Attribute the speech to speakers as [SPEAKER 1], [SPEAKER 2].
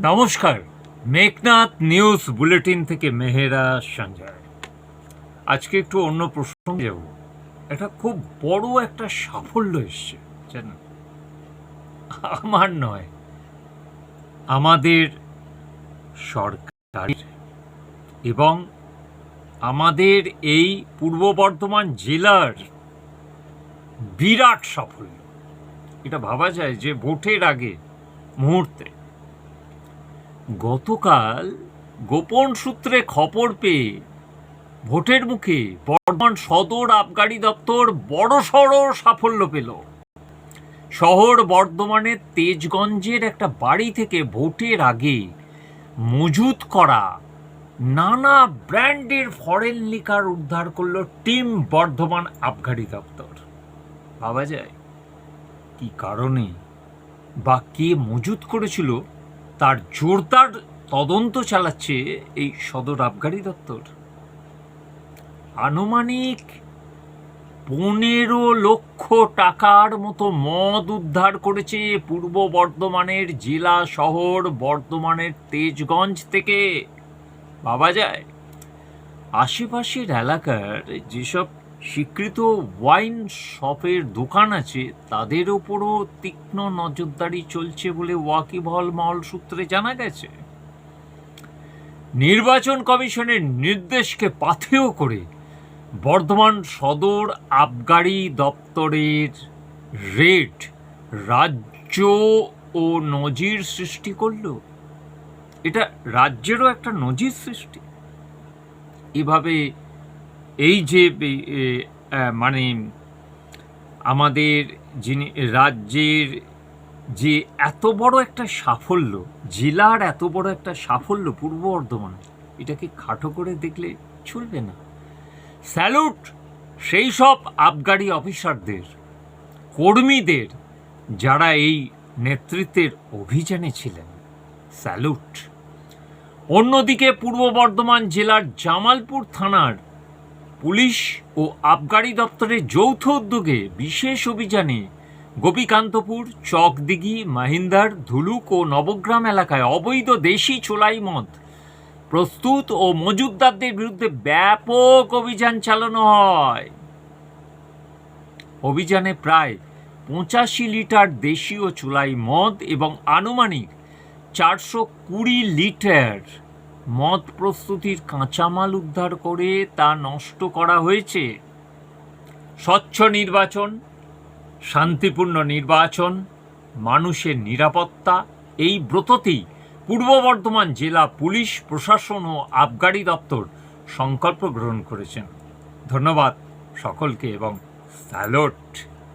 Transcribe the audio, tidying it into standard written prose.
[SPEAKER 1] নমস্কার, Meghnad news bulletin থেকে মেহেরা সঞ্জয়। আজকে একটু অন্য প্রসঙ্গে যাব। এটা খুব বড় একটা সাফল্য এসছে, জানেন? আমার নয়, আমাদের সরকার এবং আমাদের এই পূর্ব বর্ধমান জেলার বিরাট সাফল্য। এটা ভাবা যায় যে ভোটের আগে মুহূর্তে গতকাল গোপন সূত্রে খবর পেয়ে ভোটের মুখে বর্ধমান সদর আবগারি দপ্তর বড়সড় সাফল্য পেল। শহর বর্ধমানের তেজগঞ্জের একটা বাড়ি থেকে ভোটের আগে মজুত করা নানা ব্র্যান্ডের ফরেন লিকার উদ্ধার করলো টিম বর্ধমান আবগারি দপ্তর। ভাবা যায় কি কারণে বা কে মজুত করেছিল তার জোরদার তদন্ত চালাচ্ছে এই সদর আবগারি দপ্তর। আনুমানিক 15 লক্ষ টাকার মতো মদ উদ্ধার করেছে পূর্ব বর্ধমানের জেলা শহর বর্ধমানের তেজগঞ্জ থেকে। ভাবা যায় আশেপাশের এলাকার যেসব স্বীকৃত ওয়াইন শপের দোকান আছে তাদের ওপরও তীক্ষ্ণ নজরদারি চলছে বলে ওয়াকিবহাল মহল সূত্রে জানা গেছে। নির্বাচন কমিশনের নির্দেশকে পাথেয় করে বর্ধমান সদর আবগারি দপ্তরের রেড রাজ্য ও নজির সৃষ্টি করল। এটা রাজ্যেরও একটা নজির সৃষ্টি। এভাবে এই যে মানে আমাদের যিনি রাজ্যের যে এত বড় একটা সাফল্য, জেলার এত বড় একটা সাফল্য পূর্ব বর্ধমান, এটাকে খাটো করে দেখলে চলবে না। স্যালুট সেই সব আবগারি অফিসারদের, কর্মীদের যারা এই নেতৃত্বের অভিযানে ছিলেন। স্যালুট। অন্যদিকে পূর্ব বর্ধমান জেলার জামালপুর থানার পুলিশ ও আবগারি দপ্তরের যৌথ উদ্যোগে বিশেষ অভিযানে গোপীকান্তপুর, চকদিঘি, মাহিন্দার, ধুলুক ও নবগ্রাম এলাকায় অবৈধ দেশি চোলাই মদ প্রস্তুত ও মজুতদারদের বিরুদ্ধে ব্যাপক অভিযান চালানো হয়। অভিযানে প্রায় 85 লিটার দেশীয় চোলাই মদ এবং আনুমানিক 420 লিটার মদ প্রস্তুতির কাঁচামাল উদ্ধার করে তা নষ্ট করা হয়েছে। স্বচ্ছ নির্বাচন, শান্তিপূর্ণ নির্বাচন, মানুষের নিরাপত্তা, এই ব্রততেই পূর্ব বর্ধমান জেলা পুলিশ প্রশাসন ও আবগারি দপ্তর সংকল্প গ্রহণ করেছেন। ধন্যবাদ সকলকে এবং স্যালুট।